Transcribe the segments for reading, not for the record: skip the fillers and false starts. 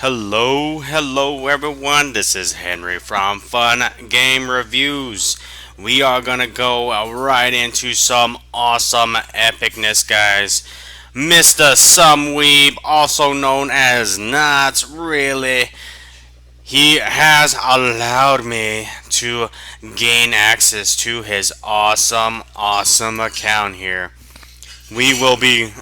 Hello everyone. This is Henry from Fun Game Reviews. We are gonna go right into some awesome epicness, guys. Mr. SomeWeeb, also known as Notrly, he has allowed me to gain access to his awesome account here. We will be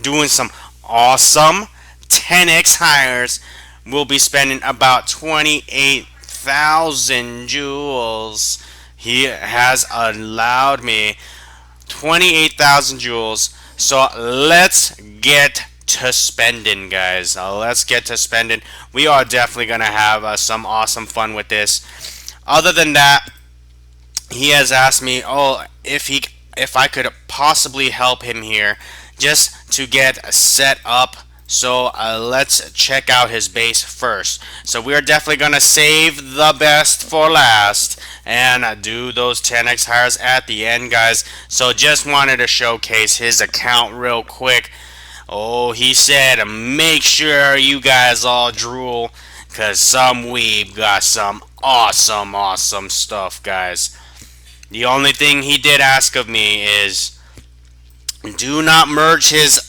doing some awesome 10x hires. We'll be spending about 28,000 jewels. He has allowed me 28,000 jewels. So let's get to spending, guys. Let's get to spending. We are definitely going to have some awesome fun with this. Other than that, he has asked me, if I could possibly help him here just to get set up. So let's check out his base first. So we're definitely gonna save the best for last and do those 10x hires at the end, guys. So just wanted to showcase his account real quick. Oh, he said make sure you guys all drool, cause SomeWeeb got some awesome stuff, guys. The only thing he did ask of me is do not merge his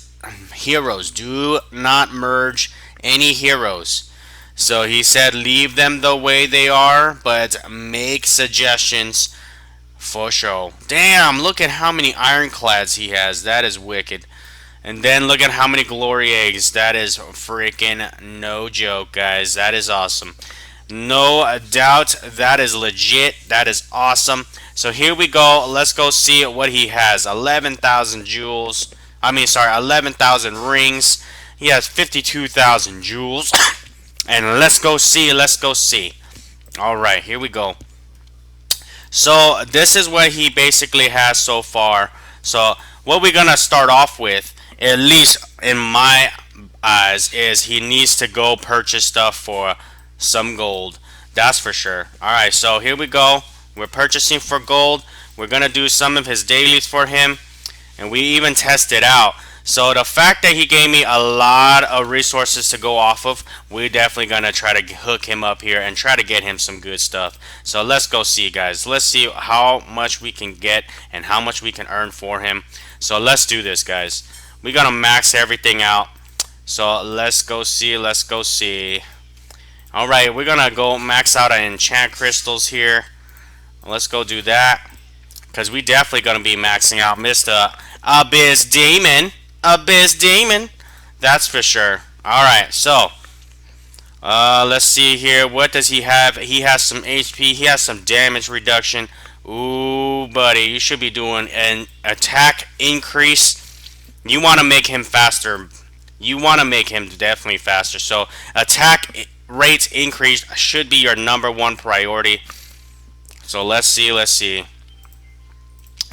heroes. Do not merge any heroes. So he said leave them the way they are, but make suggestions for sure. Damn, look at how many ironclads he has. That is wicked. And then look at how many glory eggs. That is freaking no joke, guys. That is awesome. No doubt that is legit. That is awesome. So here we go. Let's go see what he has. 11,000 jewels. 11,000 rings. He has 52,000 jewels. And let's go see. Alright, here we go. So this is what he basically has so far. So what we're going to start off with, at least in my eyes, is he needs to go purchase stuff for some gold. That's for sure. Alright, so here we go. We're purchasing for gold. We're going to do some of his dailies for him. And we even tested out. So the fact that he gave me a lot of resources to go off of, we're definitely going to try to hook him up here and try to get him some good stuff. So let's go see, guys. Let's see how much we can get and how much we can earn for him. So let's do this, guys. We're going to max everything out. So let's go see. Alright, we're going to go max out our enchant crystals here. Let's go do that. Because we definitely going to be maxing out Mr. Abyss Demon. That's for sure. Alright, so let's see here. What does he have? He has some HP. He has some damage reduction. Ooh, buddy. You should be doing an attack increase. You want to make him faster. You want to make him definitely faster. So attack rates increase should be your #1 priority. So let's see.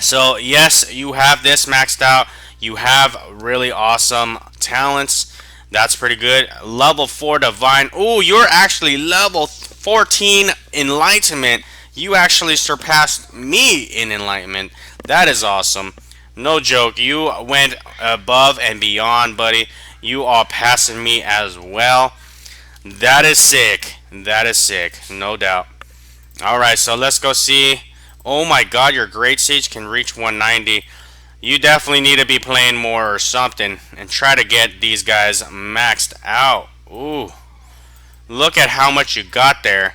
So yes, you have this maxed out. You have really awesome talents. That's pretty good. Level 4 divine. Oh, you're actually level 14 enlightenment. You actually surpassed me in enlightenment. That is awesome. No joke. You went above and beyond, buddy. You are passing me as well. That is sick. No doubt. Alright, so let's go see. Oh my god, your Great Sage can reach 190. You definitely need to be playing more or something and try to get these guys maxed out. Ooh. Look at how much you got there.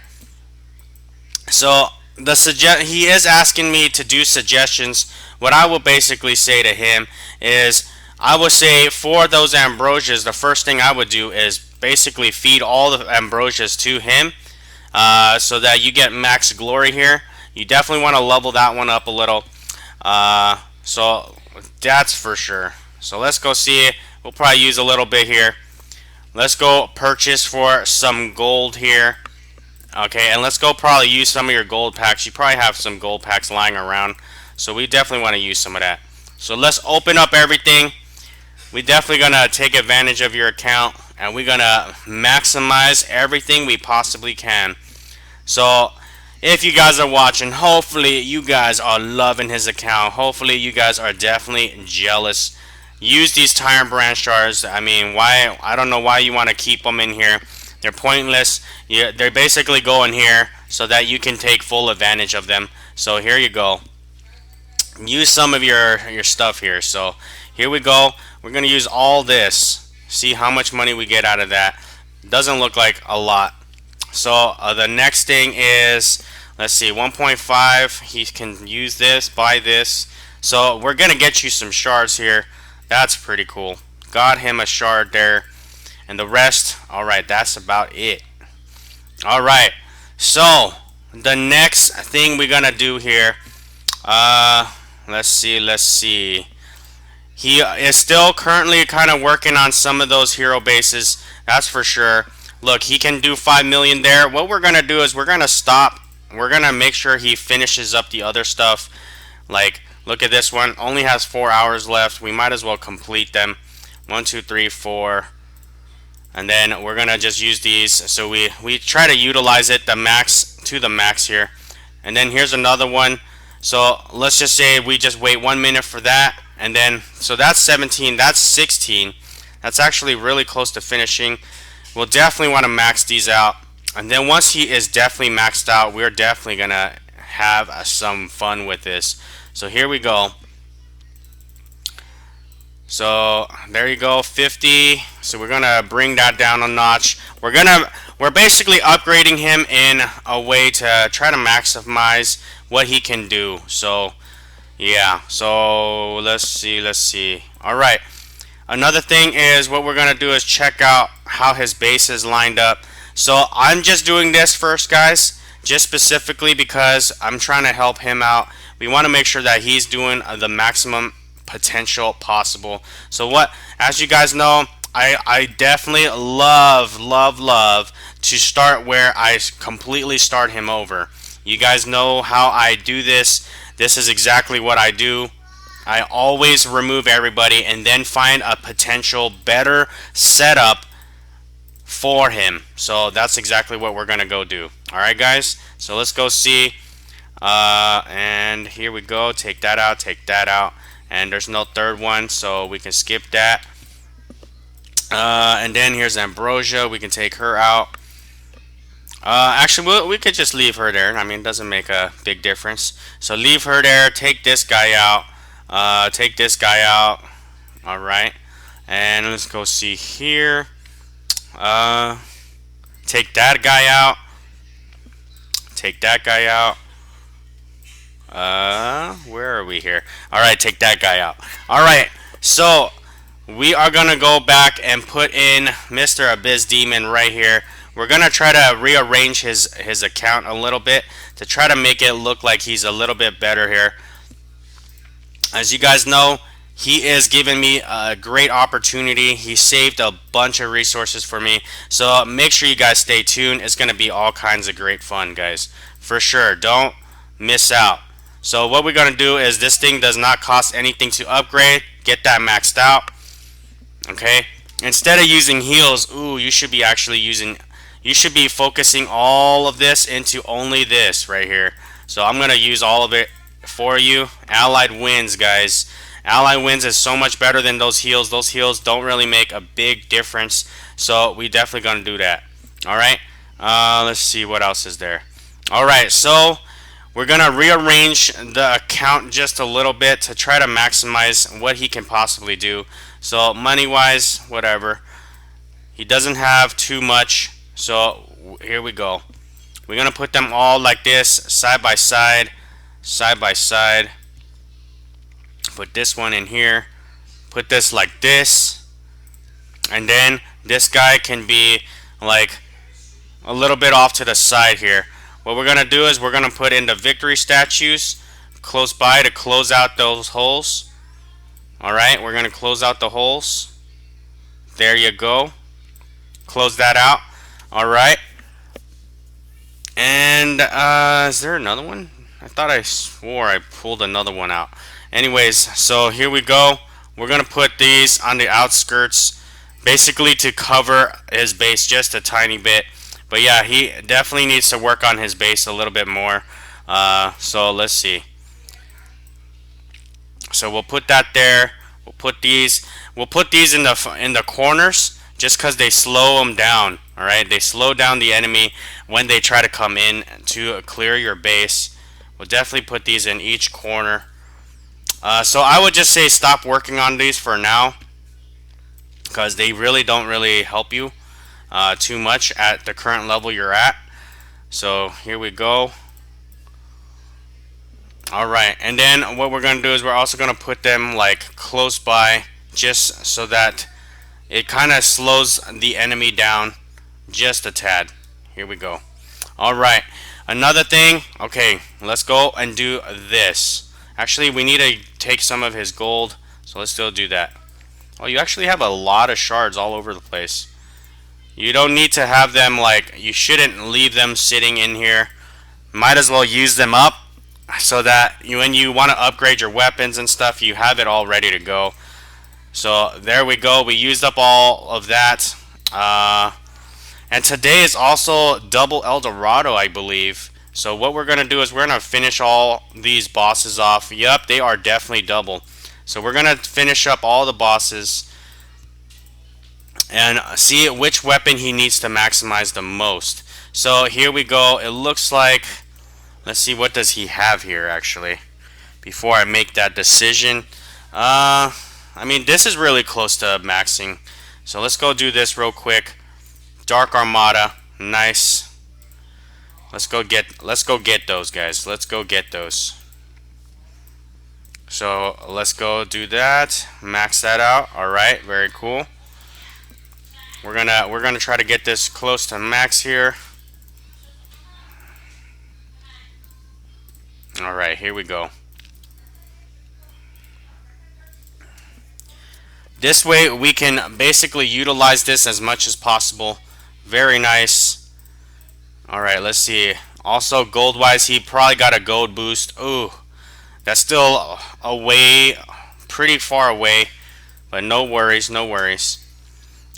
So he is asking me to do suggestions. What I will basically say to him is, I would say for those ambrosias, the first thing I would do is basically feed all the ambrosias to him, so that you get max glory here. You definitely want to level that one up a little. So that's for sure. So let's go see. We'll probably use a little bit here. Let's go purchase for some gold here. Okay, and let's go probably use some of your gold packs. You probably have some gold packs lying around. So we definitely want to use some of that. So let's open up everything. We definitely going to take advantage of your account. And we're going to maximize everything we possibly can. So if you guys are watching, hopefully you guys are loving his account. Hopefully you guys are definitely jealous. Use these Tyrant Branch Shards. I mean, why? I don't know why you want to keep them in here. They're pointless. They're basically going here so that you can take full advantage of them. So here you go. Use some of your stuff here. So here we go. We're gonna use all this. See how much money we get out of that. Doesn't look like a lot. So the next thing is, let's see, 1.5. He can use this, buy this. So we're gonna get you some shards here. That's pretty cool. Got him a shard there, and the rest. All right, that's about it. All right. So the next thing we're gonna do here. Let's see. He is still currently kind of working on some of those hero bases. That's for sure. Look, he can do 5 million there. What we're gonna do is we're gonna stop. We're gonna make sure he finishes up the other stuff. Like, look at this one. Only has 4 hours left. We might as well complete them. 1, 2, 3, 4. And then we're gonna just use these. So we try to utilize it the max here. And then here's another one. So let's just say we just wait 1 minute for that, and then so that's 17, that's 16. That's actually really close to finishing. We'll definitely want to max these out, and then once he is definitely maxed out, we're definitely gonna have some fun with this. So here we go. So there you go, 50. So we're gonna bring that down a notch. We're basically upgrading him in a way to try to maximize what he can do. So yeah, so let's see. All right, another thing is what we're gonna do is check out how his base is lined up. So I'm just doing this first, guys, just specifically because I'm trying to help him out. We want to make sure that he's doing the maximum potential possible. So as you guys know, I definitely love to start where I completely start him over. You guys know how I do this. This is exactly what I do. I always remove everybody and then find a potential better setup for him. So that's exactly what we're gonna go do. Alright, guys, so let's go see. And here we go. Take that out, and there's no third one, so we can skip that. And then here's Ambrosia. We can take her out. Actually, we could just leave her there. I mean, it doesn't make a big difference. So leave her there. Take this guy out. Take this guy out. All right. And let's go see here. Take that guy out. Take that guy out. Where are we here? All right, take that guy out. All right. So we are gonna go back and put in Mr. Abyss Demon right here. We're gonna try to rearrange his account a little bit to try to make it look like he's a little bit better here. As you guys know, he is giving me a great opportunity. He saved a bunch of resources for me. So make sure you guys stay tuned. It's gonna be all kinds of great fun, guys. For sure. Don't miss out. So what we're gonna do is, this thing does not cost anything to upgrade. Get that maxed out. Okay. Instead of using heals, you should be focusing all of this into only this right here. So I'm gonna use all of it for you. Allied wins, guys. Allied wins is so much better than those heals. Those heals don't really make a big difference. So we definitely gonna do that. All right. Let's see what else is there. All right. So we're gonna rearrange the account just a little bit to try to maximize what he can possibly do. So money wise, whatever. He doesn't have too much. So here we go. We're gonna put them all like this, side by side. Put this one in here. Put this like this. And then this guy can be like a little bit off to the side here. What we're gonna do is we're gonna put in the victory statues close by to close out those holes. Alright, we're gonna close out the holes. There you go. Close that out. Alright. And is there another one? I thought I swore I pulled another one out. Anyways, so here we go. We're gonna put these on the outskirts, basically to cover his base just a tiny bit. But yeah, he definitely needs to work on his base a little bit more. So let's see. So we'll put that there. We'll put these in the corners, just because they slow them down. All right, they slow down the enemy when they try to come in to clear your base. We'll definitely put these in each corner. So I would just say stop working on these for now, because they really don't really help you too much at the current level you're at. So here we go. Alright, and then what we're going to do is we're also going to put them like close by, just so that it kind of slows the enemy down just a tad. Here we go. Alright, another thing. Okay, let's go and do this. Actually, we need to take some of his gold, so let's still do that. Oh, you actually have a lot of shards all over the place. You don't need to have them, like, you shouldn't leave them sitting in here. Might as well use them up, so that when you want to upgrade your weapons and stuff, you have it all ready to go. So there we go. We used up all of that. And today is also double El Dorado, I believe. So what we're going to do is we're going to finish all these bosses off. Yep, they are definitely double. So we're going to finish up all the bosses and see which weapon he needs to maximize the most. So here we go. It looks like, let's see, what does he have here actually before I make that decision. I mean, this is really close to maxing. So let's go do this real quick. Dark Armada, nice. Let's go get those, guys. Let's go get those. So let's go do that. Max that out. All right, very cool. We're gonna try to get this close to max here. All right, here we go. This way we can basically utilize this as much as possible. Very nice. All right, let's see. Also, gold wise, he probably got a gold boost. Ooh, that's still away, pretty far away, but no worries, no worries.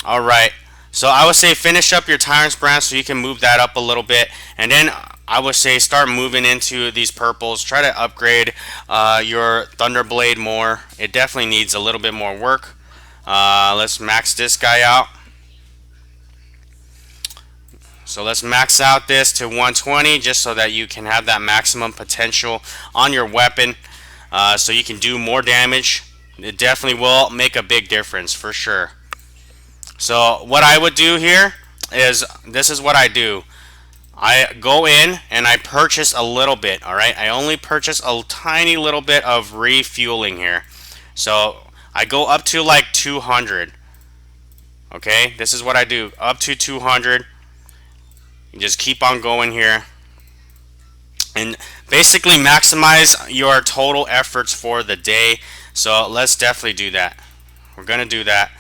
All right, so I would say finish up your Tyrant's Brand so you can move that up a little bit, and then I would say start moving into these purples. Try to upgrade your Thunderblade more. It definitely needs a little bit more work. Let's max this guy out. So let's max out this to 120 just so that you can have that maximum potential on your weapon, so you can do more damage. It definitely will make a big difference for sure. So what I would do here is, this is what I do. I go in and I purchase a little bit. Alright, I only purchase a tiny little bit of refueling here. So I go up to like 200. Okay, this is what I do, up to 200. You just keep on going here and basically maximize your total efforts for the day. So let's definitely do that. We're gonna do that.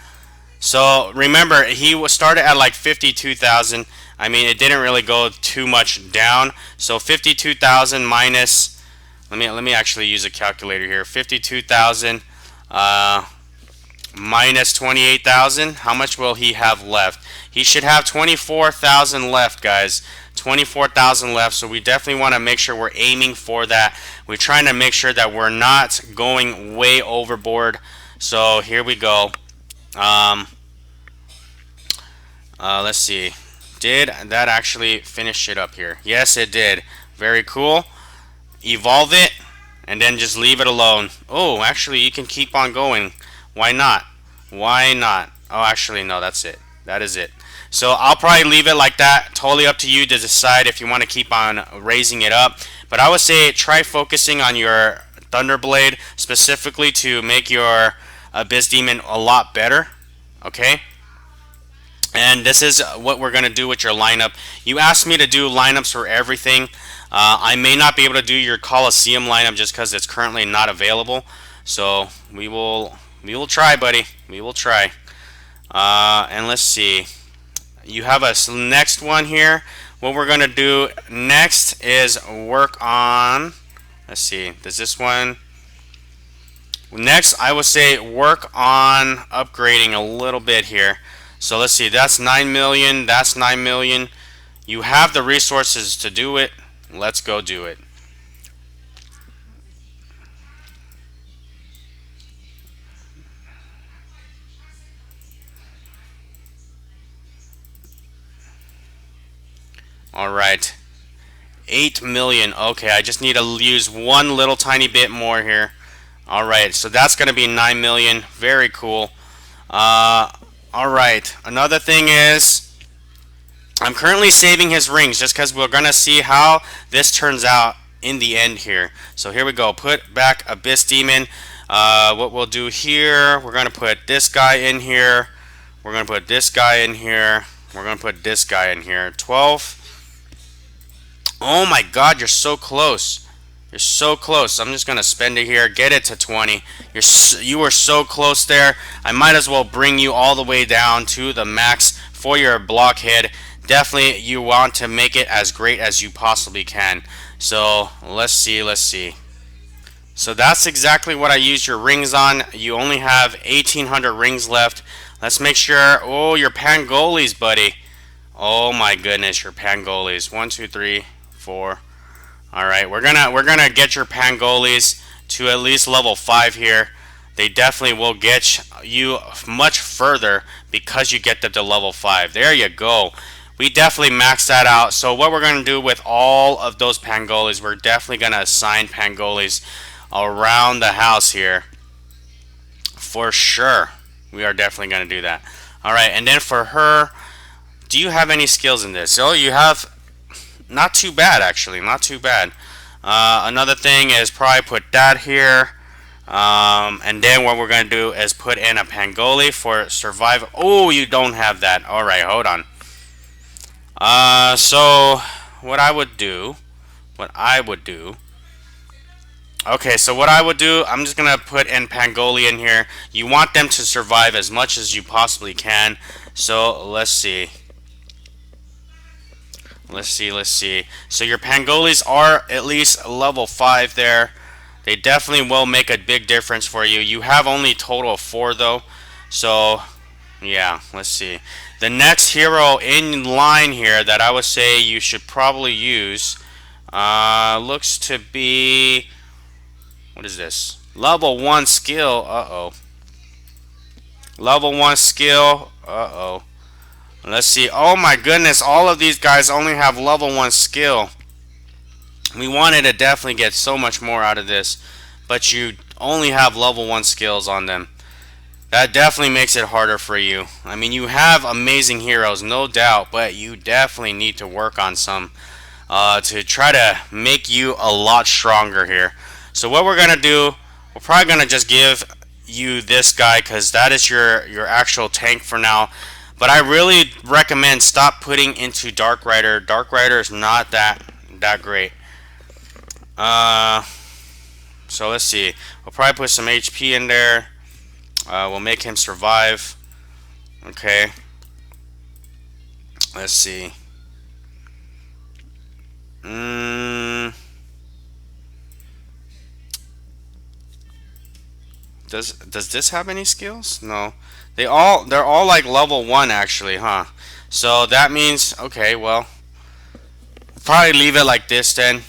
So remember, he started at like 52,000. I mean, it didn't really go too much down. So 52,000 minus, let me actually use a calculator here. 52,000 minus 28,000. How much will he have left? He should have 24,000 left, guys. 24,000 left. So we definitely want to make sure we're aiming for that. We're trying to make sure that we're not going way overboard. So here we go. Let's see. Did that actually finish it up here? Yes, it did. Very cool. Evolve it and then just leave it alone. Oh, actually, you can keep on going. Why not? Why not? Oh, actually, no, that's it. That is it. So I'll probably leave it like that. Totally up to you to decide if you want to keep on raising it up. But I would say try focusing on your Thunderblade specifically to make your Abyss Demon a lot better. Okay? And this is what we're going to do with your lineup. You asked me to do lineups for everything. I may not be able to do your Coliseum lineup just because it's currently not available. So we will try, buddy. We will try. And let's see. You have a next one here. What we're going to do next is work on, let's see, does this one, next I would say work on upgrading a little bit here. So let's see, that's 9 million, that's 9 million. You have the resources to do it. Let's go do it. Alright. 8 million. Okay, I just need to use one little tiny bit more here. Alright, so that's going to be 9 million. Very cool. Alright, another thing is I'm currently saving his rings just because we're going to see how this turns out in the end here. So here we go. Put back Abyss Demon. What we'll do here, we're going to put this guy in here. We're going to put this guy in here. We're going to put this guy in here. 12. Oh my god, you're so close. You're so close. I'm just going to spend it here. Get it to 20. You were so close there. I might as well bring you all the way down to the max for your Blockhead. Definitely you want to make it as great as you possibly can. So let's see. So that's exactly what I used your rings on. You only have 1,800 rings left. Let's make sure. Oh, your Pangolis, buddy. Oh my goodness, your Pangolis. 1, 2, 3, 4. All right, we're gonna get your Pangolis to at least level 5 here. They definitely will get you much further because you get them to level 5. There you go. We definitely maxed that out. So what we're going to do with all of those Pangolis, we're definitely going to assign Pangolis around the house here. For sure. We are definitely going to do that. Alright, and then for her, do you have any skills in this? Oh, you have not too bad, actually. Not too bad. Another thing is probably put that here. And then what we're going to do is put in a Pangoli for survival. Oh, you don't have that. Alright, hold on. So what I would do, okay, so what I would do, I'm just gonna put in Pangoli in here. You want them to survive as much as you possibly can. So let's see. So your Pangolis are at least level 5 there. They definitely will make a big difference for you. You have only a total of 4 though. So yeah, let's see. The next hero in line here that I would say you should probably use looks to be, what is this? Level 1 skill. Level 1 skill. Let's see. Oh my goodness, all of these guys only have level 1 skill. We wanted to definitely get so much more out of this, but you only have level 1 skills on them. That definitely makes it harder for you. I mean, you have amazing heroes, no doubt, but you definitely need to work on some to try to make you a lot stronger here. So what we're going to do, we're probably going to just give you this guy because that is your actual tank for now. But I really recommend stop putting into Dark Rider. Dark Rider is not that great. So let's see. We'll probably put some HP in there. We'll make him survive. Okay. Let's see. Does this have any skills? No. They're all like level 1 actually, huh? So that means, okay, well, probably leave it like this then.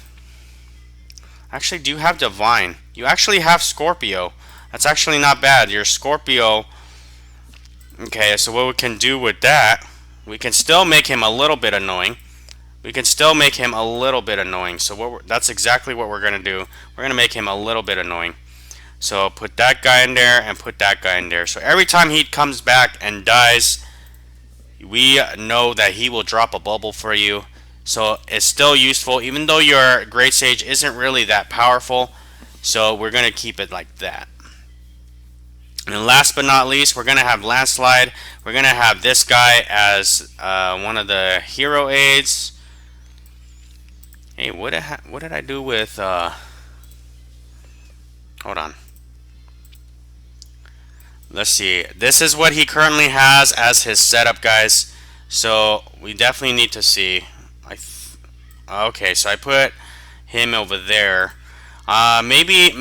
Actually, do you have Divine? You actually have Scorpio. That's actually not bad. Your Scorpio. Okay, so what we can do with that, we can still make him a little bit annoying. So that's exactly what we're going to do. We're going to make him a little bit annoying. So put that guy in there and put that guy in there. So every time he comes back and dies, we know that he will drop a bubble for you. So it's still useful, even though your Great Sage isn't really that powerful. So we're going to keep it like that. And last but not least, we're going to have Landslide. We're going to have this guy as one of the hero aids. Hey, what did I do with... hold on. Let's see. This is what he currently has as his setup, guys. So we definitely need to see. Okay, so I put him over there. Maybe.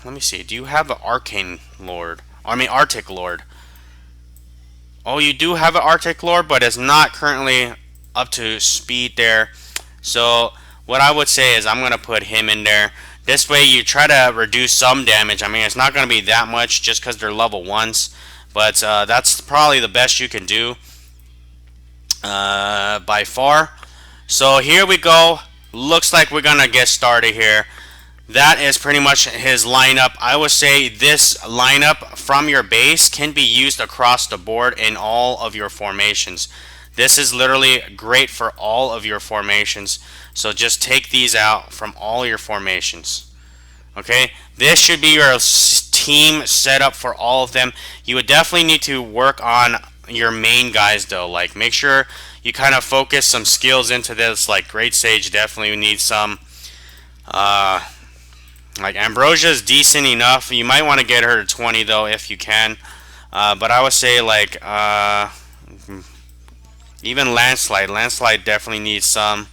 Let me see. Do you have an Arcane Lord? I mean, Arctic Lord. Oh, you do have an Arctic Lord, but it's not currently up to speed there. So what I would say is I'm gonna put him in there. This way you try to reduce some damage. I mean, it's not going to be that much just because they're level 1s. But that's probably the best you can do by far. So here we go. Looks like we're gonna get started here. That is pretty much his lineup. I would say this lineup from your base can be used across the board in all of your formations. This is literally great for all of your formations. So just take these out from all your formations. Okay, this should be your team setup for all of them. You would definitely need to work on your main guys though. Like make sure you kind of focus some skills into this. Like Great Sage definitely needs some. Like Ambrosia is decent enough. You might want to get her to 20 though if you can. But I would say like even Landslide. Landslide definitely needs some.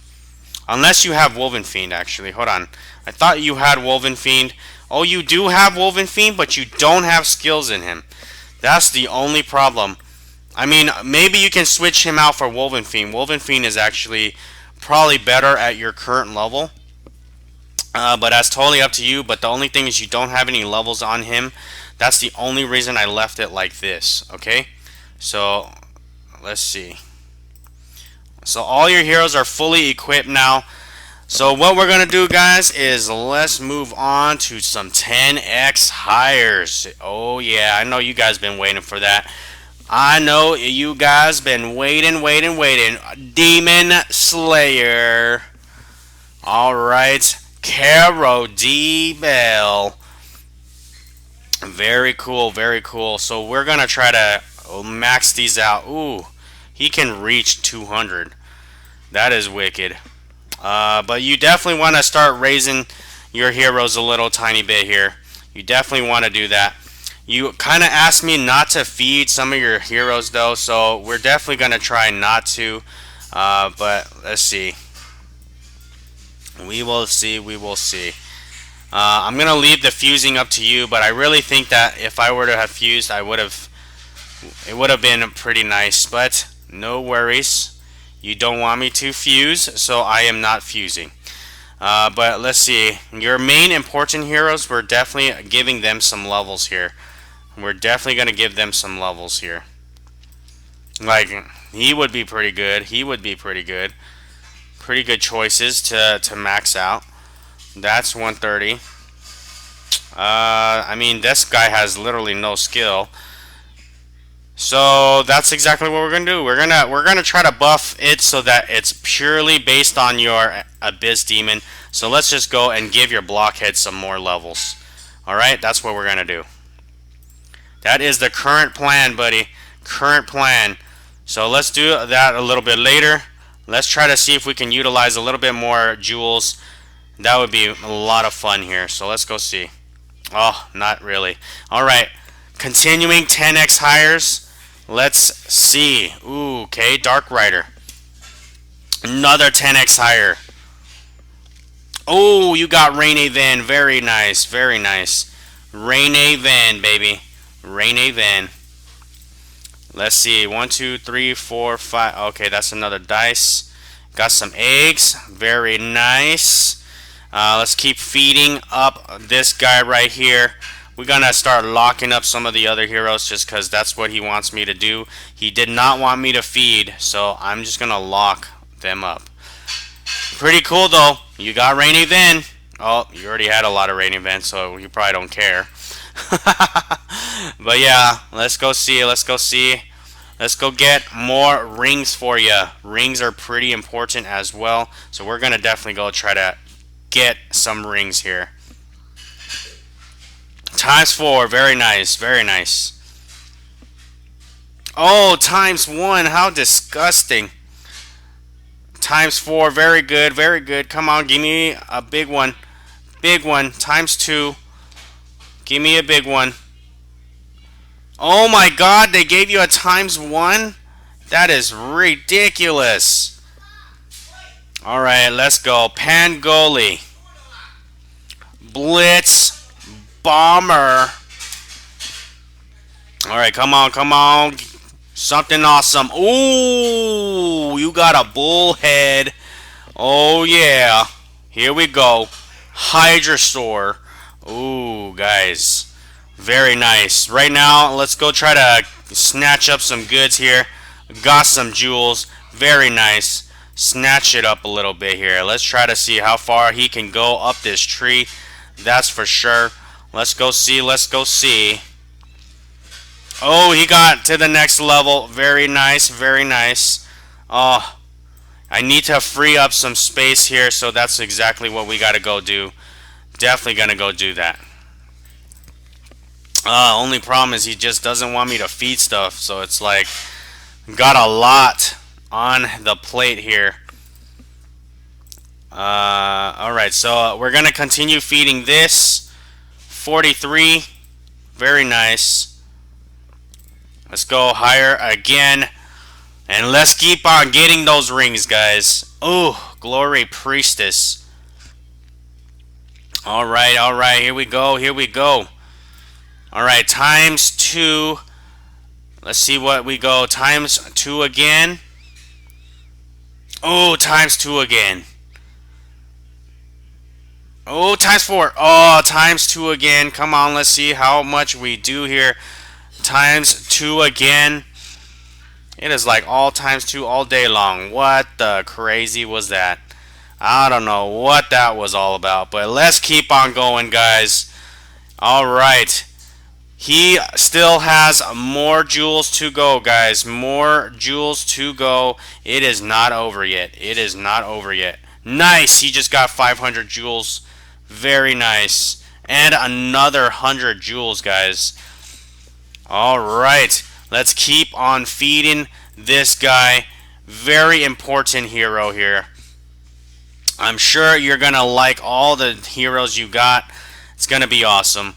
Unless you have Woven Fiend actually. Hold on. I thought you had Woven Fiend. Oh, you do have Woven Fiend, but you don't have skills in him. That's the only problem. I mean, maybe you can switch him out for Woven Fiend. Woven Fiend is actually probably better at your current level. But that's totally up to you. But the only thing is you don't have any levels on him. That's the only reason I left it like this. Okay? So, let's see. So all your heroes are fully equipped now. So what we're going to do, guys, is let's move on to some 10x hires. Oh, yeah, I know you guys been waiting for that. I know you guys been waiting. Demon Slayer. All right. Caro D. Bell. Very cool. So we're going to try to max these out. Ooh, he can reach 200. That is wicked. But you definitely want to start raising your heroes a little tiny bit here. You definitely want to do that. You kind of asked me not to feed some of your heroes though, so we're definitely going to try not to. But let's see. We will see. I'm going to leave the fusing up to you, but I really think that if I were to have fused, it would have been pretty nice, but no worries. You don't want me to fuse, so I am not fusing. But let's see. Your main important heroes, we're definitely giving them some levels here. We're definitely going to give them some levels here. Like, he would be pretty good. Pretty good choices to max out. That's 130. I mean, this guy has literally no skill. So that's exactly what we're gonna do. We're gonna try to buff it so that it's purely based on your Abyss Demon. So let's just go and give your Blockhead some more levels. Alright, that's what we're gonna do. That is the current plan, buddy. Current plan. So let's do that a little bit later. Let's try to see if we can utilize a little bit more jewels. That would be a lot of fun here. So let's go see. Oh, not really. Alright. Continuing 10x hires. Let's see. Ooh, okay, Dark Rider. Another 10x hire. Oh, you got Rainy Van. Very nice. Rainy Van, baby. Rainy Van. Let's see. 1, 2, 3, 4, 5. Okay, that's another dice. Got some eggs. Very nice. Let's keep feeding up this guy right here. We're going to start locking up some of the other heroes just because that's what he wants me to do. He did not want me to feed, so I'm just going to lock them up. Pretty cool, though. You got Rainy Van. Oh, you already had a lot of Rainy Van, so you probably don't care. But yeah, let's go see. Let's go get more rings for you. Rings are pretty important as well, so we're going to definitely go try to get some rings here. ×4, very nice. Oh, ×1, how disgusting. ×4, very good. Come on, give me a big one. ×2, give me a big one. Oh my god, they gave you a ×1? That is ridiculous. Alright, let's go. Pangoli. Blitz. Bomber. Alright, come on. Something awesome. Ooh, you got a bullhead. Oh, yeah. Here we go. Hydrasaur. Ooh, guys. Very nice. Right now, let's go try to snatch up some goods here. Got some jewels. Very nice. snatch it up a little bit here. Let's try to see how far he can go up this tree. That's for sure. Let's go see. Let's go see. Oh, he got to the next level. Very nice. Very nice. Oh, I need to free up some space here, so that's exactly what we got to go do. Definitely going to go do that. Only problem is he just doesn't want me to feed stuff, so it's like got a lot on the plate here. Alright, so we're gonna continue feeding this. 43. Very nice. Let's go higher again. And let's keep on getting those rings, guys. Oh, Glory Priestess. Alright, here we go, here we go. Alright, times 2. Let's see what we go. Times 2 again. Oh, times 2 again. Oh, times 4. Oh, times 2 again. Come on, let's see how much we do here. Times 2 again. It is like all times 2 all day long. What the crazy was that? I don't know what that was all about, but let's keep on going, guys. Alright. He still has more jewels to go, guys. More jewels to go. It is not over yet. It is not over yet. Nice. He just got 500 jewels. Very nice. And another 100 jewels, guys. Alright. Let's keep on feeding this guy. Very important hero here. I'm sure you're going to like all the heroes you got. It's going to be awesome.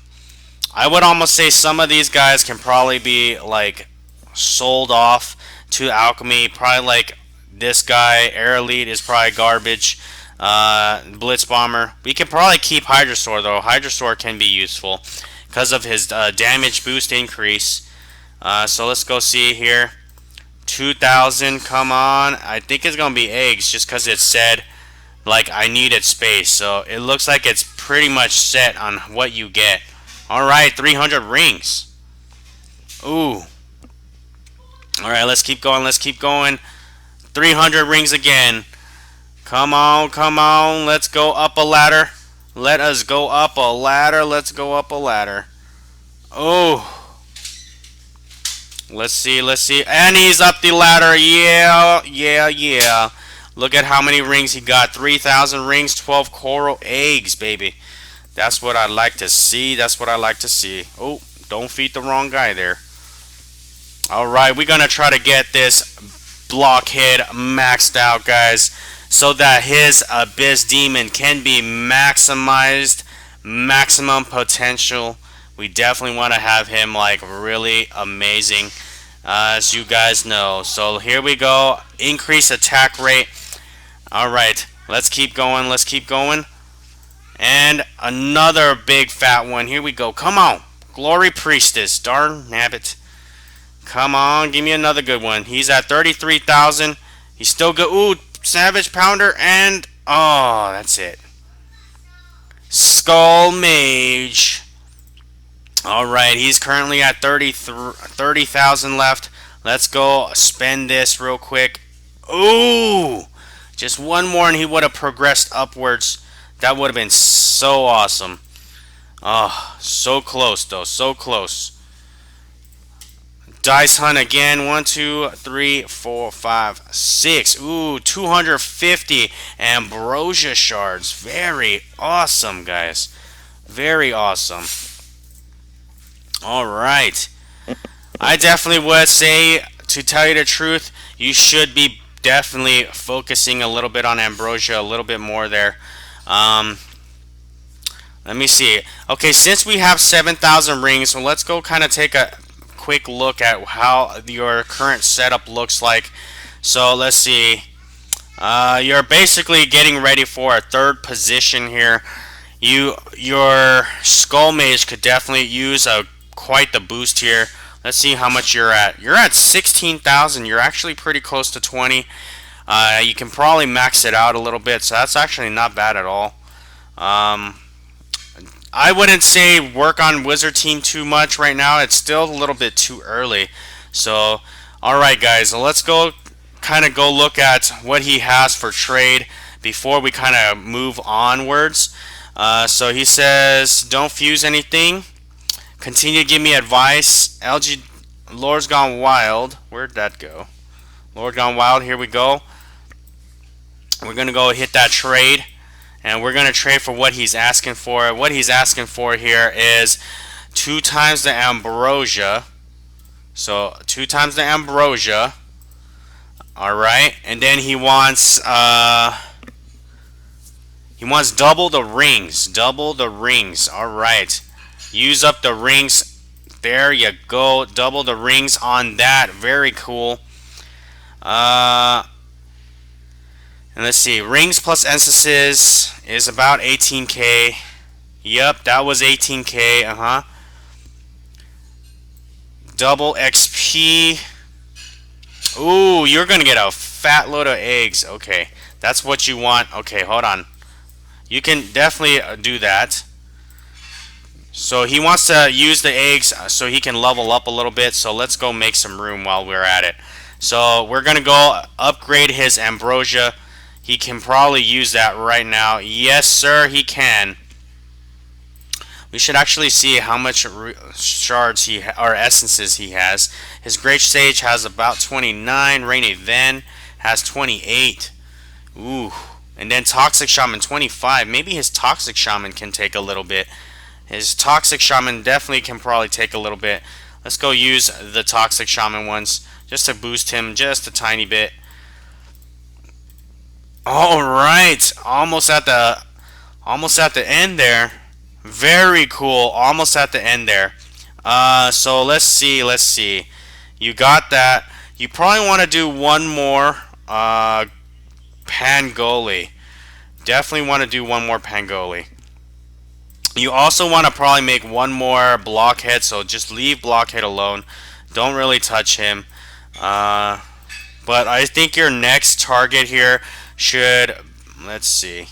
I would almost say some of these guys can probably be like sold off to alchemy. Probably like this guy, Air Elite, is probably garbage. Blitz Bomber. We can probably keep Hydrosaur though. Hydrosaur can be useful because of his damage boost increase. So let's go see here. 2,000. Come on. I think it's gonna be eggs just because it said like I needed space. So it looks like it's pretty much set on what you get. Alright, 300 rings. Ooh. Alright, let's keep going, let's keep going. 300 rings again. Come on, come on. Let's go up a ladder. Let us go up a ladder. Let's go up a ladder. Oh. Let's see, let's see. And he's up the ladder. Yeah, yeah, yeah. Look at how many rings he got. 3,000 rings, 12 coral eggs, baby. That's what I'd like to see. That's what I like to see. Oh, don't feed the wrong guy there. Alright, we're going to try to get this Blockhead maxed out, guys, so that his Abyss Demon can be maximized. Maximum potential. We definitely want to have him, like, really amazing, as you guys know. So here we go. Increase attack rate. Alright, let's keep going. Let's keep going. And another big fat one. Here we go. Come on. Glory Priestess. Darn nabbit. Come on. Give me another good one. He's at 33,000. He's still good. Ooh, Savage Pounder. And, oh, that's it. Skull Mage. Alright, he's currently at 30,000 left. Let's go spend this real quick. Ooh. Just one more and he would have progressed upwards. That would have been so awesome. Oh, so close though, so close. Dice Hunt again. 1, 2, 3, 4, 5, 6. Ooh, 250 Ambrosia Shards. Very awesome, guys. Very awesome. Alright. I definitely would say, to tell you the truth, you should be definitely focusing a little bit on Ambrosia, a little bit more there. Let me see. Okay, since we have 7,000 rings, so let's go kind of take a quick look at how your current setup looks like. So let's see. You're basically getting ready for a third position here. Your Skull Mage could definitely use quite the boost here. Let's see how much you're at. You're at 16,000. You're actually pretty close to 20. You can probably max it out a little bit, so that's actually not bad at all. I wouldn't say work on Wizard Team too much right now. It's still a little bit too early. So, alright guys, so let's go kind of go look at what he has for trade before we kind of move onwards. So he says, don't fuse anything. Continue to give me advice. LG Lord's Gone Wild. Where'd that go? Lord Gone Wild. Here we go. We're going to go hit that trade. And we're going to trade for what he's asking for. What he's asking for here is 2 times the ambrosia. So 2 times the ambrosia. Alright. And then he wants double the rings. Double the rings. Alright. Use up the rings. There you go. Double the rings on that. Very cool. And let's see. Rings plus instances is about 18k. Yep, that was 18k. Double XP. Ooh, you're gonna get a fat load of eggs. Okay, that's what you want. Okay, hold on. You can definitely do that. So he wants to use the eggs so he can level up a little bit. So let's go make some room while we're at it. So we're gonna go upgrade his ambrosia. He can probably use that right now. Yes, sir, he can. We should actually see how much shards or essences he has. His Great Sage has about 29. Rainy Then has 28. Ooh. And then Toxic Shaman 25. Maybe his Toxic Shaman can take a little bit. His Toxic Shaman definitely can probably take a little bit. Let's go use the Toxic Shaman ones just to boost him just a tiny bit. All right, almost at the end there. Very cool. Almost at the end there. So let's see. You got that. You probably want to do one more Pangoli. Definitely want to do one more Pangoli. You also want to probably make one more Blockhead. So just leave Blockhead alone. Don't really touch him. But I think your next target here should, let's see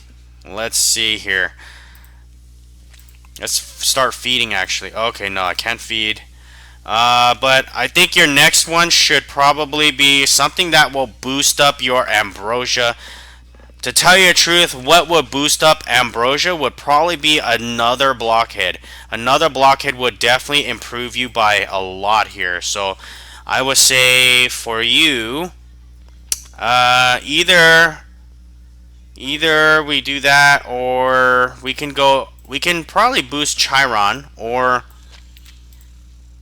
here. Let's start feeding actually. Okay, no, I can't feed. But I think your next one should probably be something that will boost up your ambrosia. To tell you the truth, what would boost up ambrosia would probably be another Blockhead. Another Blockhead would definitely improve you by a lot here. So I would say for you, either we do that, or we can probably boost Chiron, or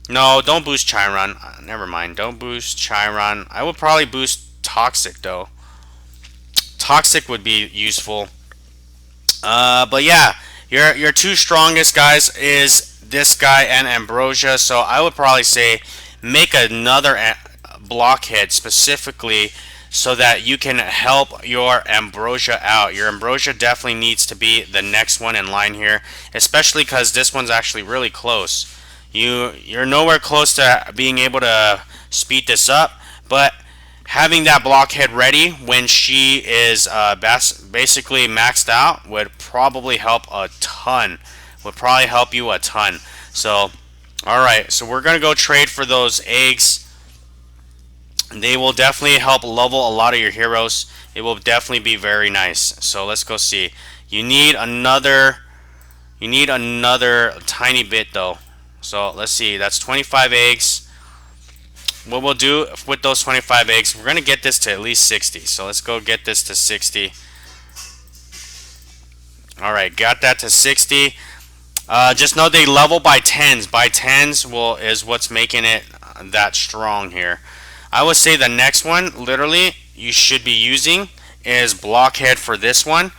no, don't boost Chiron. Never mind, don't boost Chiron. I would probably boost Toxic though. Toxic would be useful. But yeah, your 2 strongest guys is this guy and Ambrosia. So I would probably say make another Blockhead specifically so that you can help your Ambrosia out. Your Ambrosia definitely needs to be the next one in line here, especially because this one's actually really close. You're nowhere close to being able to speed this up, but having that Blockhead ready when she is basically maxed out would probably help a ton. Would probably help you a ton. So, alright, so we're going to go trade for those eggs. They will definitely help level a lot of your heroes. It will definitely be very nice. So let's go see. You need another tiny bit though. So let's see. That's 25 eggs. What we'll do with those 25 eggs, we're going to get this to at least 60. So let's go get this to 60. Alright, got that to 60. Just know they level by 10s. By 10s is what's making it that strong here. I would say the next one, literally, you should be using is Blockhead for this one.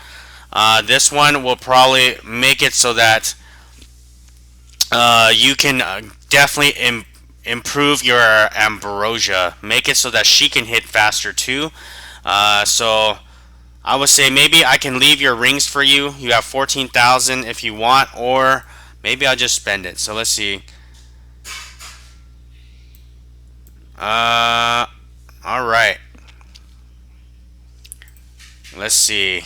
This one will probably make it so that you can definitely improve your Ambrosia. Make it so that she can hit faster too. So I would say maybe I can leave your rings for you. You have 14,000 if you want, or maybe I'll just spend it. So let's see. Alright. Let's see.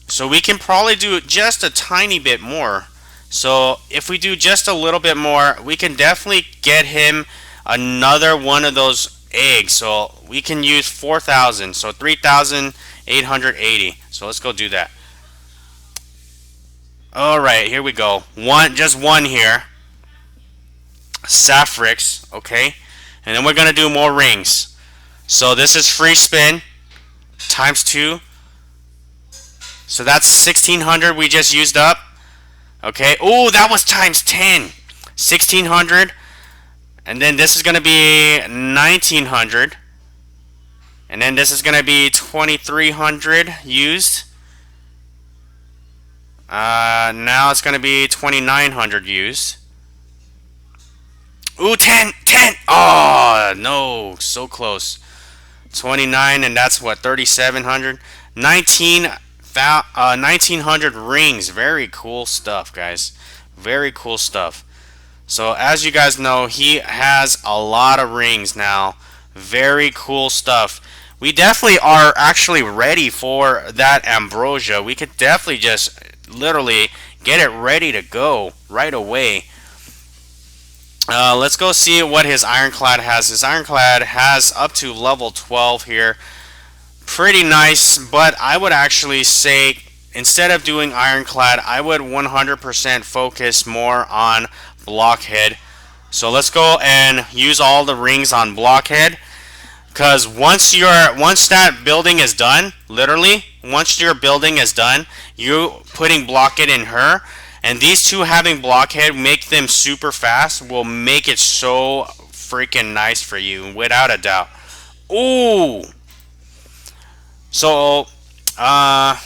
So we can probably do just a tiny bit more. So if we do just a little bit more, we can definitely get him another one of those eggs. So we can use 4,000. So 3,880. So let's go do that. All right, here we go. Just one here. Sapphirex, okay? And then we're going to do more rings. So this is free spin times 2. So that's 1,600 we just used up. Okay. Oh, that was times 10. 1,600. And then this is going to be 1,900. And then this is going to be 2,300 used. Now it's going to be 2,900 used. Ooh, 10! Oh, no. So close. 29, and that's what, 3,700? 1,900 rings. Very cool stuff, guys. Very cool stuff. So, as you guys know, he has a lot of rings now. Very cool stuff. We definitely are actually ready for that ambrosia. We could definitely just literally get it ready to go right away. Let's go see what his ironclad has. His ironclad has up to level 12 here. Pretty nice, but I would actually say instead of doing ironclad, I would 100% focus more on Blockhead. So let's go and use all the rings on Blockhead. Because once that building is done, literally, once your building is done, you putting Blockhead in her, and these two having Blockhead make them super fast will make it so freaking nice for you, without a doubt. Ooh! So, alright.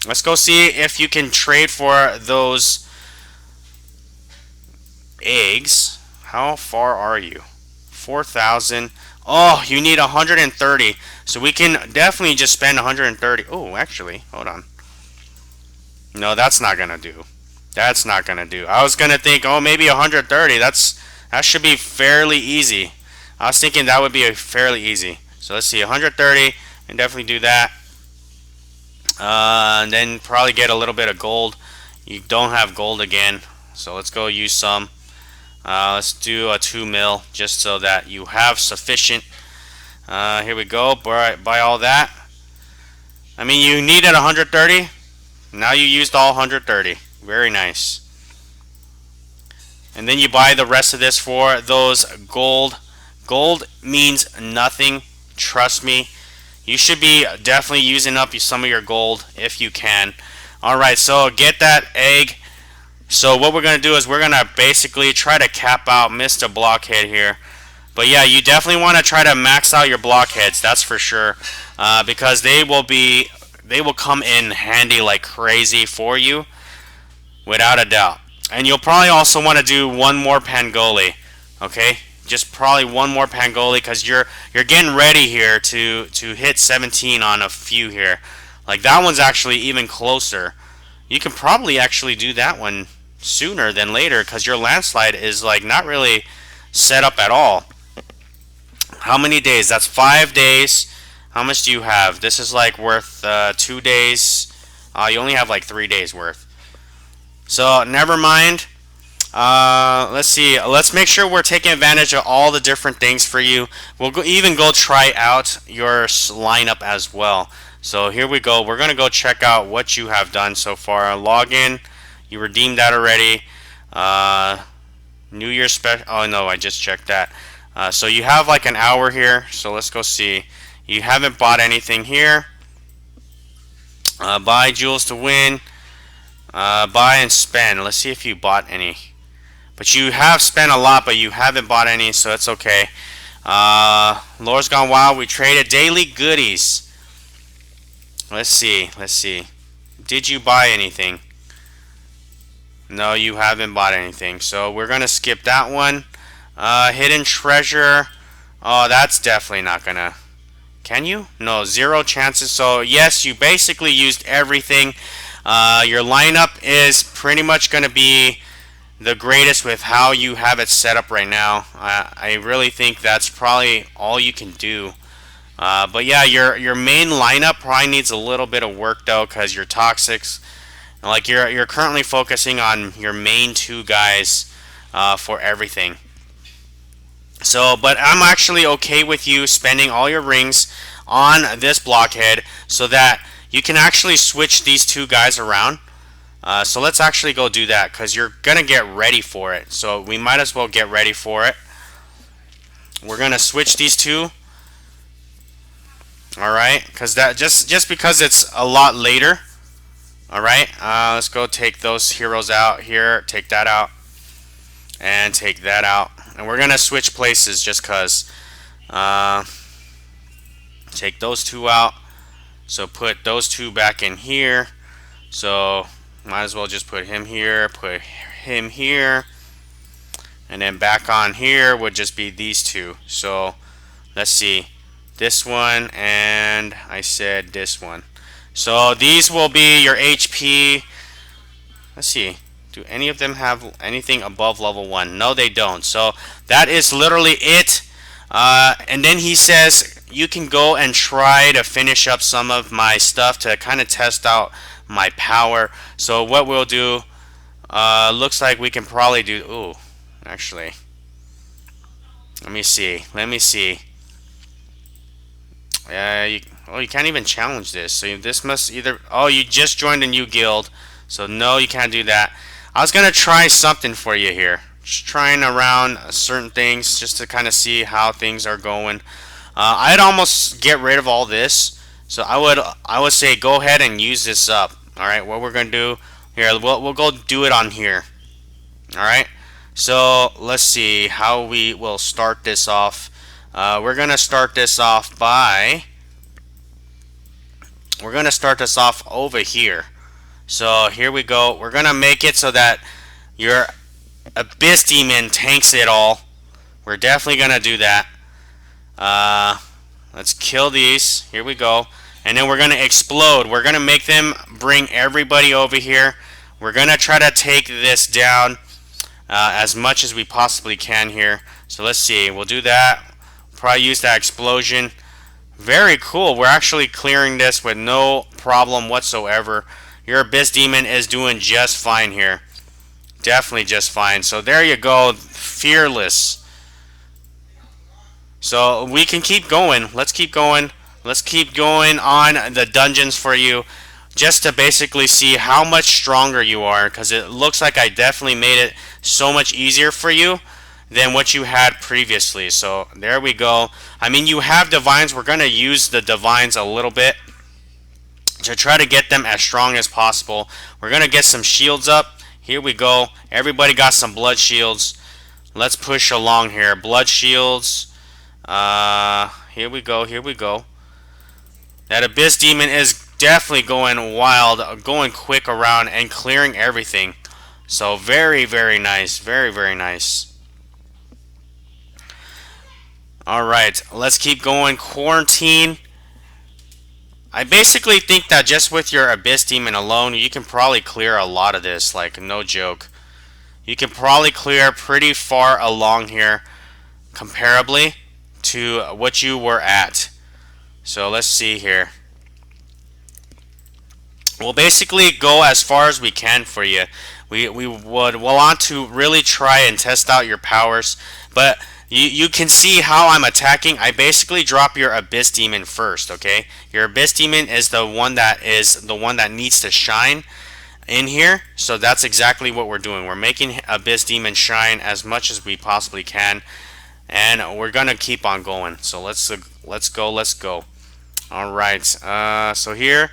Let's go see if you can trade for those eggs. How far are you? 4,000. Oh, you need 130. So we can definitely just spend 130. Oh, actually, hold on. No, that's not gonna do. That's not gonna do. I was gonna think, oh, maybe 130. That should be fairly easy. I was thinking that would be fairly easy. So let's see, 130, and definitely do that. And then probably get a little bit of gold. You don't have gold again, so let's go use some. Let's do a 2 mil just so that you have sufficient. Here we go. Buy all that. I mean, you needed 130. Now you used all 130. Very nice. And then you buy the rest of this for those gold. Gold means nothing. Trust me. You should be definitely using up some of your gold if you can. Alright, so get that egg. So what we're going to do is we're going to basically try to cap out Mr. Blockhead here. But yeah, you definitely want to try to max out your Blockheads, that's for sure. Because they will come in handy like crazy for you, without a doubt. And you'll probably also want to do one more Pangoli, okay? Just probably one more Pangoli because you're getting ready here to hit 17 on a few here. Like that one's actually even closer. You can probably actually do that one sooner than later because your landslide is like not really set up at all. How many days? That's 5 days. How much do you have? This is like worth 2 days. You only have like 3 days worth. So never mind. Let's see. Let's make sure we're taking advantage of all the different things for you. We'll even go try out your lineup as well. So here we go. We're going to go check out what you have done so far. Log in. You redeemed that already. New Year's special. Oh no, I just checked that. So you have like an hour here. So let's go see. You haven't bought anything here. Buy jewels to win. Buy and spend. Let's see if you bought any. But you have spent a lot, but you haven't bought any, so it's okay. Lore's Gone Wild. We traded daily goodies. Let's see. Let's see. Did you buy anything? No, you haven't bought anything. So we're going to skip that one. Hidden treasure. Oh, that's definitely not going to... Can you? No, 0 chances. So yes, you basically used everything. Your lineup is pretty much going to be the greatest with how you have it set up right now. I really think that's probably all you can do. But yeah, your main lineup probably needs a little bit of work though, because you're toxics. Like you're currently focusing on your main 2 guys. for everything. So, but I'm actually okay with you spending all your rings on this blockhead so that you can actually switch these two guys around. So let's actually go do that because you're gonna get ready for it. So we might as well get ready for it. We're gonna switch these two. All right, because that just because it's a lot later. All right, let's go take those heroes out here. Take that out and take that out, and we're gonna switch places just cause. Take those two out. So put those two back in here. So might as well just put him here, put him here, and then back on here would just be these two. So let's see, this one and I said this one. So these will be your HP. Let's see, do any of them have anything above level 1? No, they don't. So that is literally it. And then he says you can go and try to finish up some of my stuff to kind of test out my power. So what we'll do, looks like we can probably do, ooh, actually, let me see. Oh, you can't even challenge this. So this must either, oh, you just joined a new guild. So no, you can't do that. I was gonna try something for you here. Just trying around certain things just to kind of see how things are going. I'd almost get rid of all this. So I would say go ahead and use this up. All right, what we're gonna do here, we'll go do it on here. All right. So let's see how we will start this off. We're gonna start this off by. We're gonna start this off over here. So here we go. We're gonna make it so that your Abyss Demon tanks it all. We're definitely gonna do that. Let's kill these. Here we go. And then we're gonna explode. We're gonna make them bring everybody over here. We're gonna try to take this down as much as we possibly can here. So let's see. We'll do that. Probably use that explosion. Very cool. We're actually clearing this with no problem whatsoever. Your Abyss Demon is doing just fine here. Definitely just fine. So there you go. Fearless. So we can keep going. Let's keep going. Let's keep going on the dungeons for you. Just to basically see how much stronger you are. Because it looks like I definitely made it so much easier for you than what you had previously. So there we go. I mean, you have divines. We're going to use the divines a little bit to try to get them as strong as possible. We're going to get some shields up. Here we go. Everybody got some blood shields. Let's push along here. Blood shields. Here we go. Here we go. That Abyss Demon is definitely going wild, going quick around and clearing everything. So very, very nice. Very, very nice. Alright, let's keep going. Quarantine. I basically think that just with your Abyss Demon alone, you can probably clear a lot of this, like no joke. You can probably clear pretty far along here, comparably to what you were at. So let's see here. We'll basically go as far as we can for you. We would want to really try and test out your powers, but you can see how I'm attacking. I basically drop your Abyss Demon first, okay? Your Abyss Demon is the one that needs to shine in here. So that's exactly what we're doing. We're making Abyss Demon shine as much as we possibly can, and we're gonna keep on going. So let's go. All right. So here,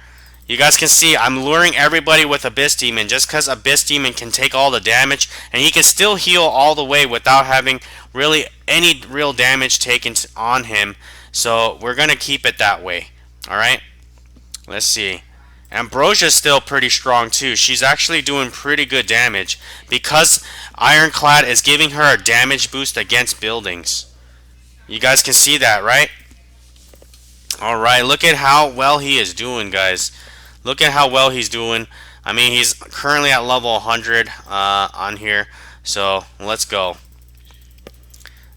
you guys can see I'm luring everybody with Abyss Demon just because Abyss Demon can take all the damage and he can still heal all the way without having really any real damage taken on him. So we're going to keep it that way. Alright? Let's see. Ambrosia's still pretty strong too. She's actually doing pretty good damage because Ironclad is giving her a damage boost against buildings. You guys can see that, right? Alright, look at how well he is doing, guys. Look at how well he's doing. I mean, he's currently at level 100 on here. So, let's go.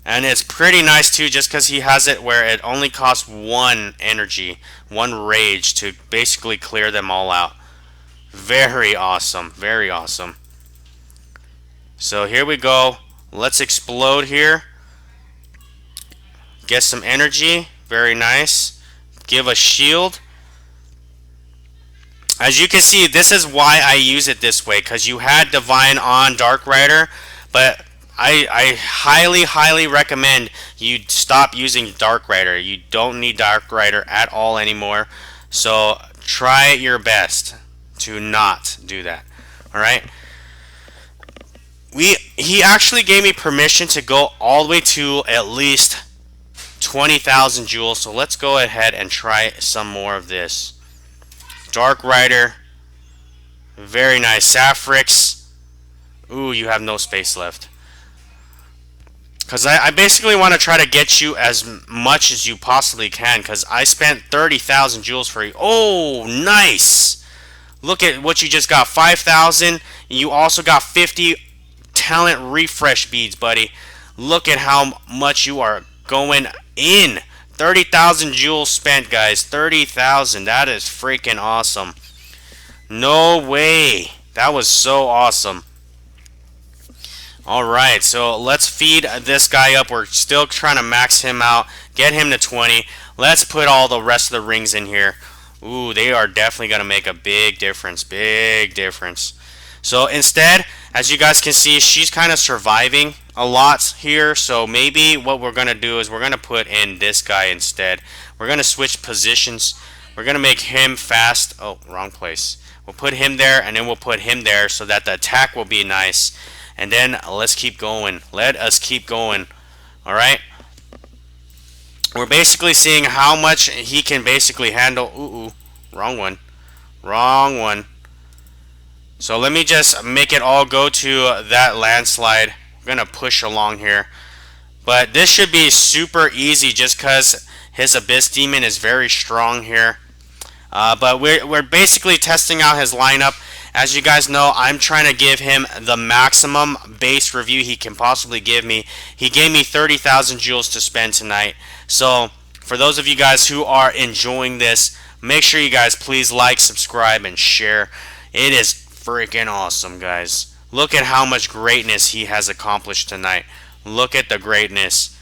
And it's pretty nice, too, just because he has it where it only costs 1 energy, 1 rage to basically clear them all out. Very awesome. Very awesome. So, here we go. Let's explode here. Get some energy. Very nice. Give a shield. As you can see, this is why I use it this way, because you had Divine on Dark Rider, but I highly recommend you stop using Dark Rider. You don't need Dark Rider at all anymore. So try your best to not do that. Alright? He actually gave me permission to go all the way to at least 20,000 jewels. So let's go ahead and try some more of this. Dark Rider. Very nice. Sapphrix. Ooh, you have no space left. Because I basically want to try to get you as much as you possibly can. Because I spent 30,000 jewels for you. Oh, nice. Look at what you just got. 5,000. You also got 50 talent refresh beads, buddy. Look at how much you are going in. 30,000 jewels spent, guys. 30,000. That is freaking awesome. No way. That was so awesome. Alright, so let's feed this guy up. We're still trying to max him out. Get him to 20. Let's put all the rest of the rings in here. Ooh, they are definitely going to make a big difference. Big difference. So instead, as you guys can see, she's kind of surviving a lot here. So maybe what we're going to do is we're going to put in this guy instead. We're going to switch positions. We're going to make him fast. Oh, wrong place. We'll put him there, and then we'll put him there so that the attack will be nice. And then let's keep going. Let us keep going. Alright? We're basically seeing how much he can basically handle. Ooh, wrong one. Wrong one. So let me just make it all go to that landslide. I'm going to push along here. But this should be super easy just because his Abyss Demon is very strong here. But we're basically testing out his lineup. As you guys know, I'm trying to give him the maximum base review he can possibly give me. He gave me 30,000 jewels to spend tonight. So for those of you guys who are enjoying this, make sure you guys please like, subscribe, and share. It is freaking awesome, guys. Look at how much greatness he has accomplished tonight. Look at the greatness.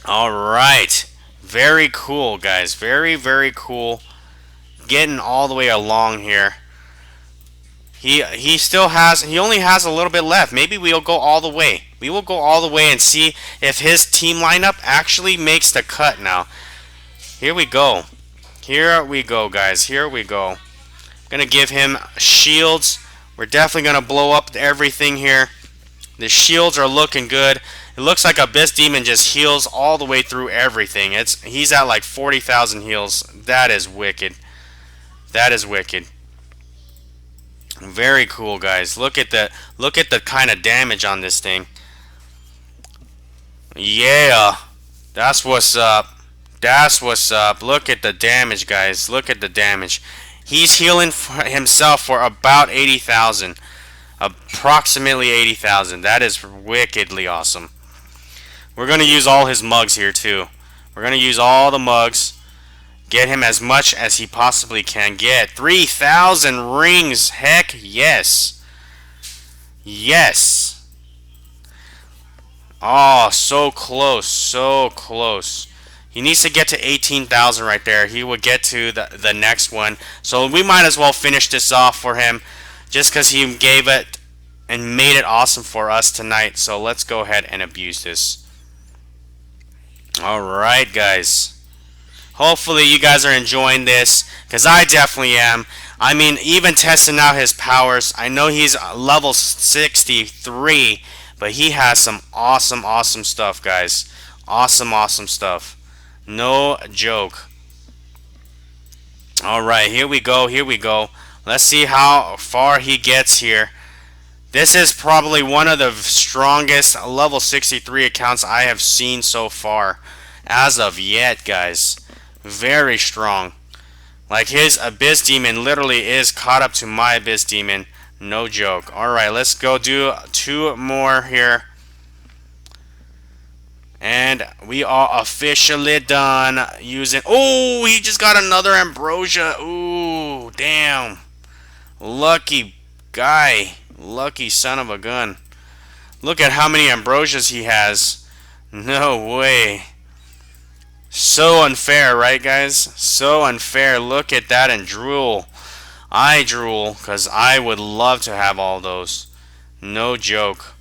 Alright. Very cool, guys. Very cool. Getting all the way along here. He only has a little bit left. Maybe we'll go all the way. We will go all the way and see if his team lineup actually makes the cut now. Here we go. Here we go, guys. Here we go. Gonna give him shields. We're definitely gonna blow up everything here. The shields are looking good. It looks like Abyss Demon just heals all the way through everything. He's at like 40,000 heals. That is wicked. That is wicked. Very cool, guys. Look at the kind of damage on this thing. Yeah. That's what's up. That's what's up. Look at the damage, guys. Look at the damage. He's healing for himself for about 80,000. Approximately 80,000. That is wickedly awesome. We're going to use all his mugs here too. We're going to use all the mugs. Get him as much as he possibly can get. 3,000 rings. Heck yes. Yes. Oh, so close. So close. He needs to get to 18,000 right there. He will get to the next one. So we might as well finish this off for him. Just because he gave it and made it awesome for us tonight. So let's go ahead and abuse this. Alright, guys. Hopefully you guys are enjoying this, because I definitely am. I mean, even testing out his powers. I know he's level 63, but he has some awesome stuff, guys. Awesome stuff. No joke. Alright, here we go. Here we go. Let's see how far he gets here. This is probably one of the strongest level 63 accounts I have seen so far. As of yet, guys. Very strong. Like, his Abyss Demon literally is caught up to my Abyss Demon. No joke. Alright, let's go do 2 more here. And we are officially done using... Oh, he just got another Ambrosia. Ooh, damn. Lucky guy. Lucky son of a gun. Look at how many ambrosias he has. No way. So unfair, right, guys? So unfair. Look at that and drool. I drool because I would love to have all those. No joke.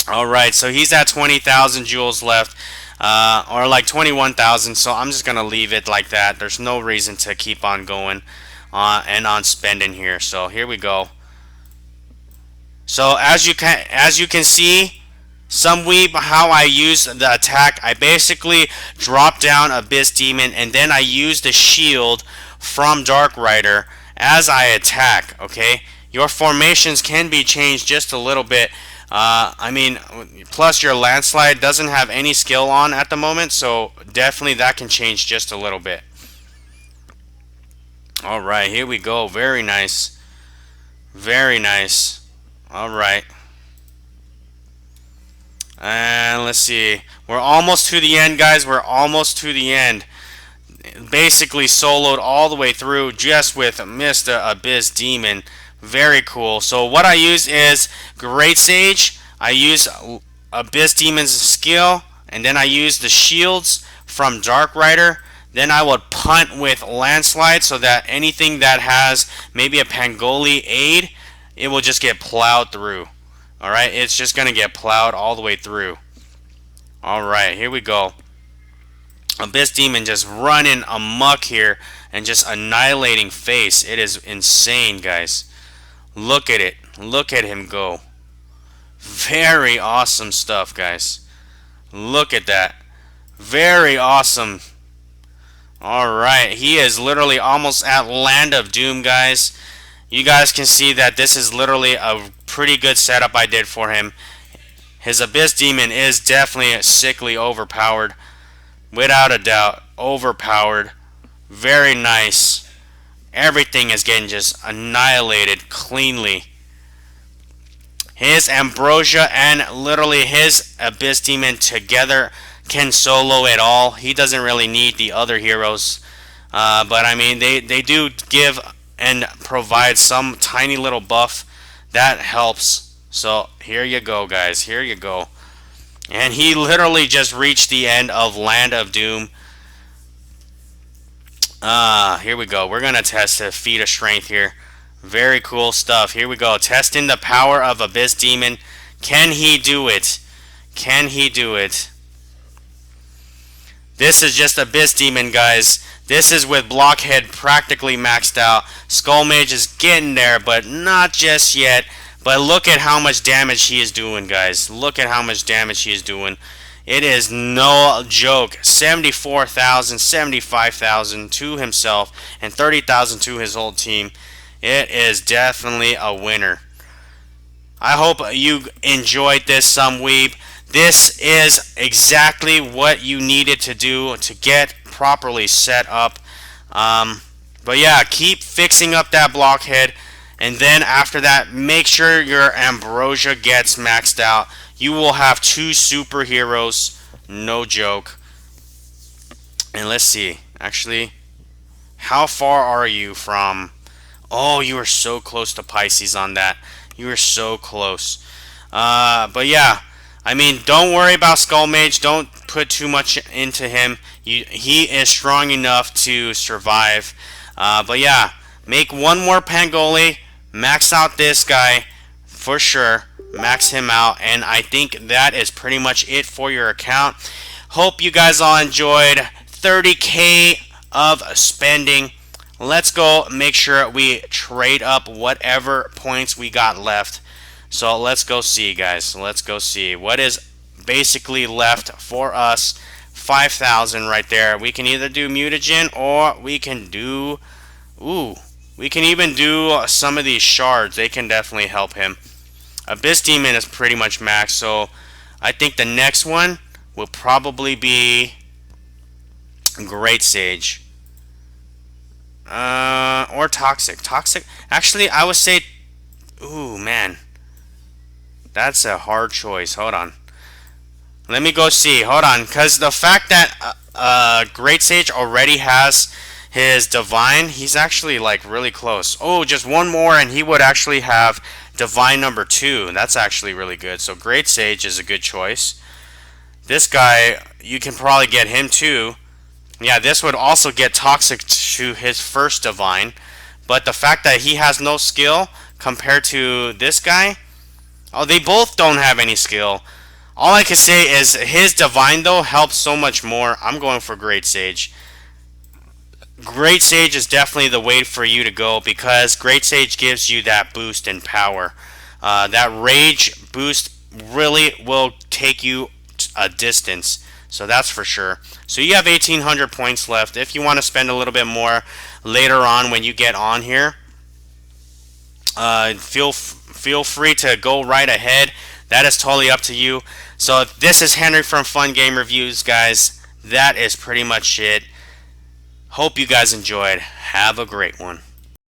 Alright, so he's at 20,000 jewels left. Or like 21,000, so I'm just going to leave it like that. There's no reason to keep on going and on spending here. So here we go. So as you can see, SomeWeeb, how I use the attack, I basically drop down Abyss Demon and then I use the shield from Dark Rider as I attack, okay? Your formations can be changed just a little bit. I mean, plus your landslide doesn't have any skill on at the moment, so definitely that can change just a little bit. Alright, here we go. Very nice. Very nice. Alright. And let's see. We're almost to the end, guys. We're almost to the end. Basically soloed all the way through just with Mr. Abyss Demon. Very cool. So what I use is Great Sage. I use Abyss Demon's skill. And then I use the shields from Dark Rider. Then I would punt with Landslide so that anything that has maybe a Pangoli aid, it will just get plowed through. Alright, it's just going to get plowed all the way through. Alright, here we go. Abyss Demon just running amok here and just annihilating face. It is insane, guys. Look at it. Look at him go. Very awesome stuff, guys. Look at that. Very awesome. Alright, he is literally almost at Land of Doom, guys. You guys can see that this is literally a pretty good setup I did for him. His Abyss Demon is definitely sickly overpowered. Without a doubt, overpowered. Very nice. Everything is getting just annihilated cleanly. His Ambrosia and literally his Abyss Demon together can solo it all. He doesn't really need the other heroes. But I mean, they do give and provide some tiny little buff that helps. So here you go, guys. Here you go. And he literally just reached the end of Land of Doom. Here we go. We're going to test a feat of strength here. Very cool stuff. Here we go. Testing the power of Abyss Demon. Can he do it? Can he do it? This is just Abyss Demon, guys. This is with Blockhead practically maxed out. Skull Mage is getting there, but not just yet. But look at how much damage he is doing, guys. Look at how much damage he is doing. It is no joke. 74,000, 75,000 to himself, and 30,000 to his whole team. It is definitely a winner. I hope you enjoyed this, SomeWeeb. This is exactly what you needed to do to get properly set up. But yeah, keep fixing up that Blockhead. And then after that, make sure your Ambrosia gets maxed out. You will have 2 superheroes. No joke. And let's see. Actually, how far are you from... Oh, you are so close to Pisces on that. You are so close. But yeah, I mean, don't worry about Skull Mage. Don't put too much into him. He is strong enough to survive. But yeah, make one more Pangoli. Max out this guy for sure. Max him out. And I think that is pretty much it for your account. Hope you guys all enjoyed 30K of spending. Let's go make sure we trade up whatever points we got left. So let's go see, guys. Let's go see what is basically left for us. 5,000 right there. We can either do mutagen or we can do... Ooh. We can even do some of these shards. They can definitely help him. Abyss Demon is pretty much maxed. So I think the next one will probably be Great Sage. Or Toxic. Toxic. Actually, I would say... Ooh, man. That's a hard choice. Hold on. Let me go see. Hold on. Because the fact that Great Sage already has his divine, he's actually like really close. Oh, just one more and he would actually have divine number 2. That's actually really good. So Great Sage is a good choice. This guy, you can probably get him too. Yeah, this would also get toxic to his first divine. But the fact that he has no skill compared to this guy, oh, they both don't have any skill. All I can say is his divine though helps so much more. I'm going for Great Sage. Great Sage is definitely the way for you to go because Great Sage gives you that boost in power. That rage boost really will take you a distance. So that's for sure. So you have 1,800 points left. If you want to spend a little bit more later on when you get on here, feel free to go right ahead. That is totally up to you. So this is Henry from Fun Game Reviews, guys. That is pretty much it. Hope you guys enjoyed. Have a great one.